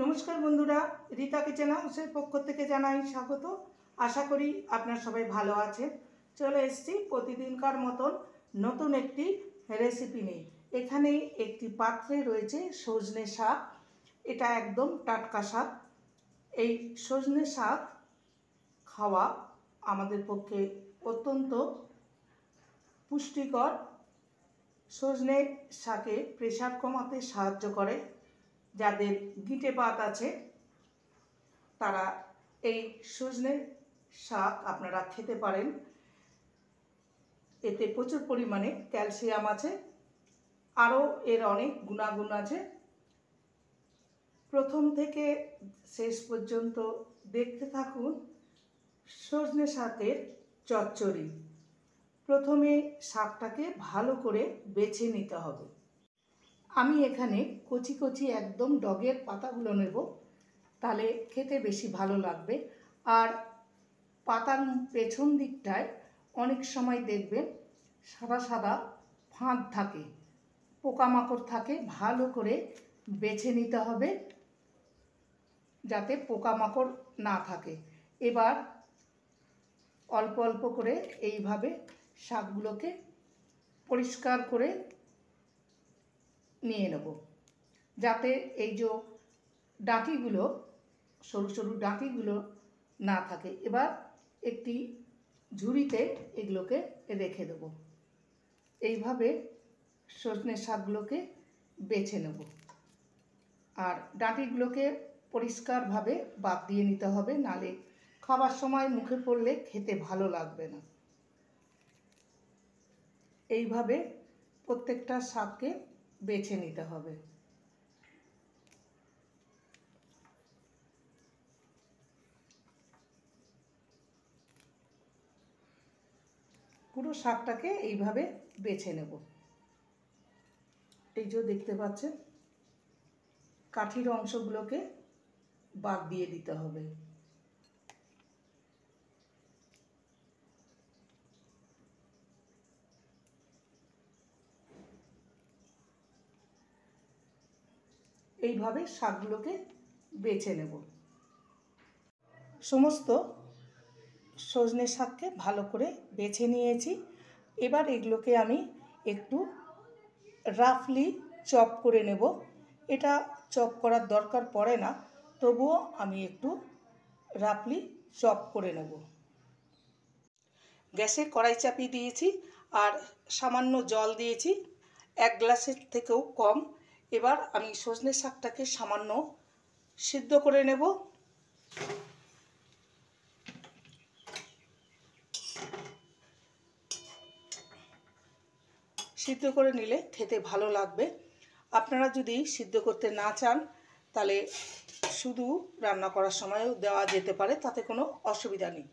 नमस्कार बंधुरा रीता किचेन हाउसेर पक्ष थेके जानाई स्वागत। आशा करी आपनारा सबाई भालो आछेन। चले एसेछि प्रतिदिनकार मतन नतून एकटी रेसिपि निये। एखाने एकटी पात्रे रयेछे सजने शाक। एटा एकदम टाटका शाक। एई सजने शाक खावा आमादेर पक्षे अत्यंत पुष्टिकर। सजने शाके प्रेसार कमाते साहाज्य करे। যাদের গিটে পাত আছে তারা এই সজনে শাক আপনারা খেতে পারেন। এতে প্রচুর পরিমাণে ক্যালসিয়াম আছে, আরও এর অনেক গুণাগুণ আছে। প্রথম থেকে শেষ পর্যন্ত দেখতে থাকুন সজনে শাকের চচ্চড়ি। প্রথমে শাকটাকে ভালো করে বেছে নিতে হবে। আমি এখানে কচি কচি একদম ডগের পাতাগুলো নেব, তাহলে খেতে বেশি ভালো লাগবে। আর পাতার পেছন দিকটায় অনেক সময় দেখবেন সাদা সাদা ফাঁদ থাকে, পোকামাকড় থাকে। ভালো করে বেছে নিতে হবে যাতে পোকামাকড় না থাকে। এবার অল্প অল্প করে এইভাবে শাকগুলোকে পরিষ্কার করে নিয়ে নেব, যাতে এই যে ডাঁটিগুলো সরু সরু ডাঁটিগুলো না থাকে। এবার একটি ঝুড়িতে এগুলোকে রেখে দেব। এইভাবে সজনে শাকগুলোকে বেছে নেব। আর ডাঁটিগুলোকে পরিষ্কারভাবে বাদ দিয়ে নিতে হবে, নালে খাবার সময় মুখে পড়লে খেতে ভালো লাগবে না। এইভাবে প্রত্যেকটা শাককে বেছে নিতে হবে। পুরো শাকটাকে এইভাবে বেছে নেব। এই যে দেখতে পাচ্ছেন কাঠির অংশগুলোকে বাদ দিয়ে দিতে হবে। এইভাবে শাকগুলোকে বেছে নেব। সমস্ত সজনে শাককে ভালো করে বেছে নিয়েছি। এবার এগুলোকে আমি একটু রাফলি চপ করে নেব। এটা চপ করার দরকার পড়ে না, তবুও আমি একটু রাফলি চপ করে নেব। গ্যাসে কড়াই চাপিয়ে দিয়েছি আর সামান্য জল দিয়েছি, 1 গ্লাসের থেকেও কম। এবার আমি সজনে শাকটাকে সামান্য সিদ্ধ করে নেব। সিদ্ধ করে নিলে খেতে ভালো লাগবে। আপনারা যদি সিদ্ধ করতে না চান তাহলে শুধু রান্না করার সময়ও দেওয়া যেতে পারে, তাতে কোনো অসুবিধা নেই।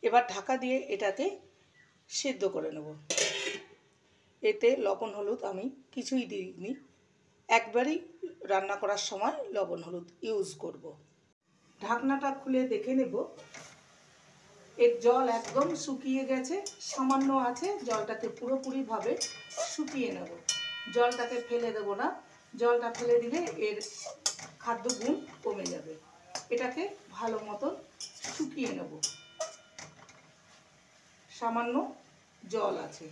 এবার ঢাকা দিয়ে এটাকে সিদ্ধ করে নেব। এতে লবণ হলুদ আমি কিছুই দিইনি, একবারই রান্না করার সময় লবণ হলুদ ইউজ করব। ঢাকনাটা খুলে দেখে নেব এর জল একদম শুকিয়ে গেছে, সামান্য আছে। জলটাকে পুরোপুরিভাবে শুকিয়ে নেব। জলটাকে ফেলে দেব না, জলটা ফেলে দিলে এর খাদ্য গুণ কমে যাবে। এটাকে ভালো মতন শুকিয়ে নেব। সামান্য জল আছে,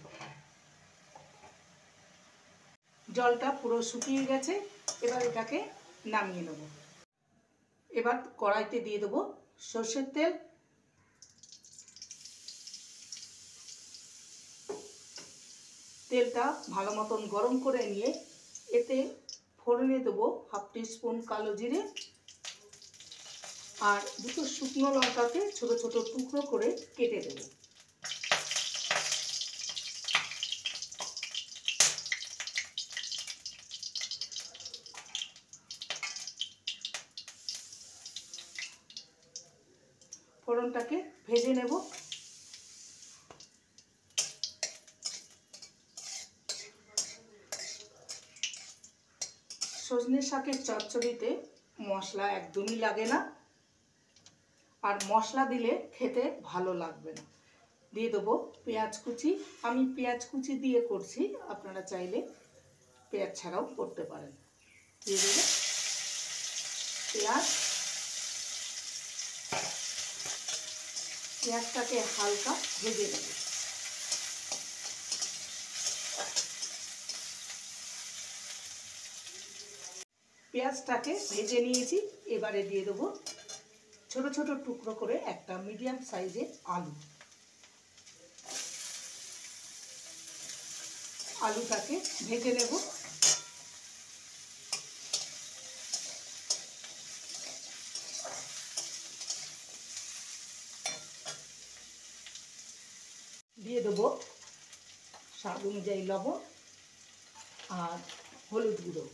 জলটা পুরো শুকিয়ে গেছে। এবার এটাকে নামিয়ে নেব। এবার কড়াইতে দিয়ে দেবো সরষের তেল। তেলটা ভালো মতন গরম করে নিয়ে এতে ফোড়নে দেবো 1/2 টিস্পুন কালো জিরে আর 2টো শুকনো লঙ্কাকে ছোট ছোট টুকরো করে কেটে দেবো। ফোড়নটাকে ভেজে নেব। সজনে শাকের চচ্চড়িতে মশলা একদমই লাগে না, আর মশলা দিলে খেতে ভালো লাগবে না। দিয়ে দেবো পেঁয়াজ কুচি। আমি পেঁয়াজ কুচি দিয়ে করছি, আপনারা চাইলে পেঁয়াজ ছাড়াও করতে পারেন। দিয়ে দেবো পেঁয়াজটাকে হালকা ভেজে নেব। পেঁয়াজটাকে ভেজে নিয়েছি, এবারে দিয়ে দেবো ছোট ছোট টুকরো করে একটা মিডিয়াম সাইজের আলু। আলুটাকে ভেজে নেব। দিয়ে দেবো স্বাদ অনুযায়ী লবণ আর হলুদ গুঁড়ো।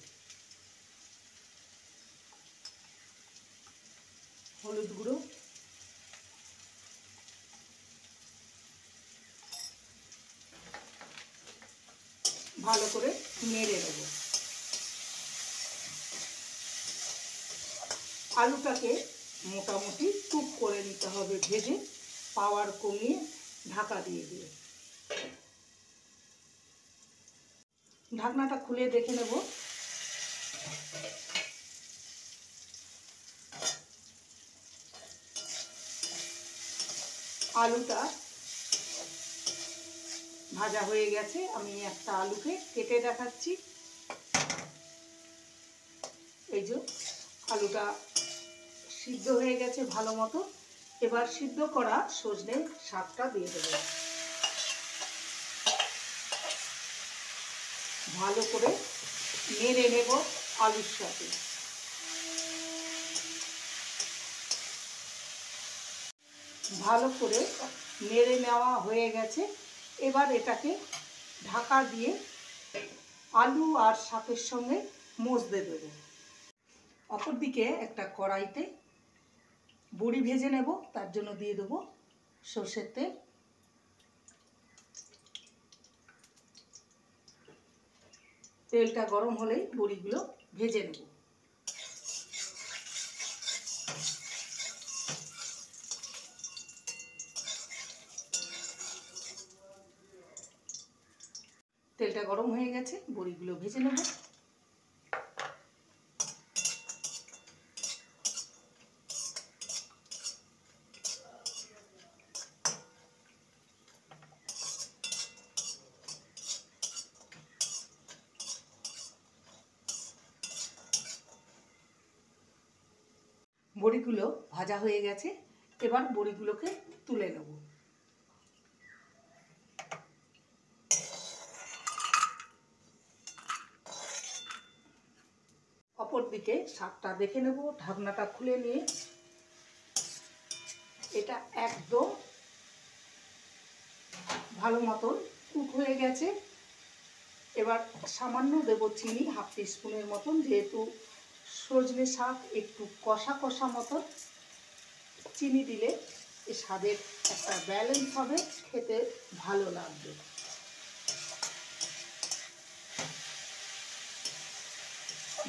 ভালো করে নেড়ে নেব। আলুটাকে মোটামুটি কুক করে নিতে হবে ভেজে, পাওয়ার কমিয়ে ঢাকা দিয়ে দিয়ে। ঢাকনাটা খুলে দেখে নেব। আলুটা ভাজা হয়ে গেছে। আমি একটা আলুকে কেটে দেখাচ্ছি। এই যে আলুটা সিদ্ধ হয়ে গেছে ভালো মতো। এবার সিদ্ধ করা সজনে শাকটা দিয়ে দেব। ভালো করে নেড়ে নেব আলুর সাথে। ভালো করে নেড়ে নেওয়া হয়ে গেছে। এবার এটাকে ঢাকা দিয়ে আলু আর শাকের সঙ্গে মজতে দেব। অপরদিকে একটা কড়াইতে বড়ি ভেজে নেব, তার জন্য দিয়ে দেবো সর্ষের তেল। তেলটা গরম হলেই বড়িগুলো ভেজে নেব। তেলটা গরম হয়ে গেছে, বড়িগুলো ভেজে নেব। বড়িগুলো ভাজা হয়ে গেছে, এবার বড়িগুলোকে তুলে নেব। অপরদিকে শাকটা দেখে নেব, ঢাকনাটা খুলে নিয়ে। এটা একদম ভালো মতন কুক হয়ে গেছে। এবার সামান্য দেব চিনি, হাফ টিস্পুনের মতন, যেহেতু সজনে শাক একটু কষা কষা মতন। চিনি দিলে এই স্বাদের একটা ব্যালেন্স হবে, খেতে ভালো লাগবে।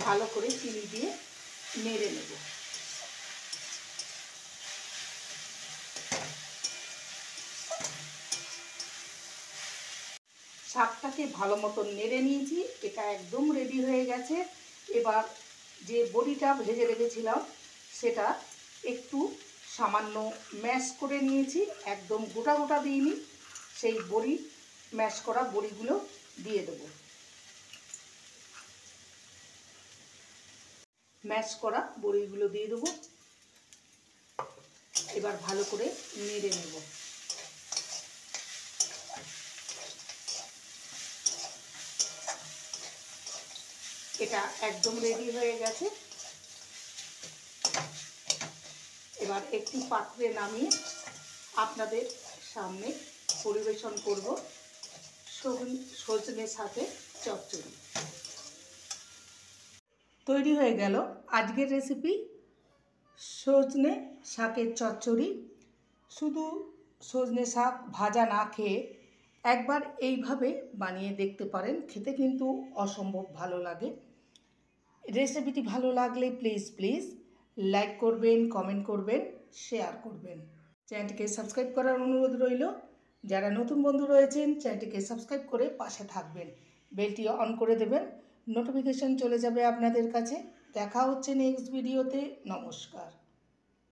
ভালো করে চিনি দিয়ে নেড়ে নেব। শাকটাকে ভালো মতন নেড়ে নিয়েছি, এটা একদম রেডি হয়ে গেছে। এবার যে বড়িটা ভেজে রেখেছিলাম সেটা একটু সামান্য ম্যাশ করে নিয়েছি, একদম গোটা গোটা দিইনি। সেই বড়ি ম্যাশ করা বড়িগুলো দিয়ে দেব। ম্যাশ করা বড়িগুলো দিয়ে দেবো। এবার ভালো করে নেড়ে নেব। এটা একদম রেডি হয়ে গেছে। এবার একটি পাত্রে নামিয়ে আপনাদের সামনে পরিবেশন করব সজনে শাকের চচ্চড়ি। তৈরি হয়ে গেল আজকের রেসিপি সজনে শাকের চচ্চড়ি। শুধু সজনে শাক ভাজা না খেয়ে একবার এইভাবে বানিয়ে দেখতে পারেন, খেতে কিন্তু অসম্ভব ভালো লাগে। রেসিপিটি ভালো লাগলে প্লিজ লাইক করবেন, কমেন্ট করবেন, শেয়ার করবেন। চ্যানেলটিকে সাবস্ক্রাইব করার অনুরোধ রইল। যারা নতুন বন্ধু রয়েছেন চ্যানেলটিকে সাবস্ক্রাইব করে পাশে থাকবেন, বেলটি অন করে দেবেন, নোটিফিকেশন চলে যাবে আপনাদের কাছে। দেখা হচ্ছে নেক্সট ভিডিওতে। নমস্কার।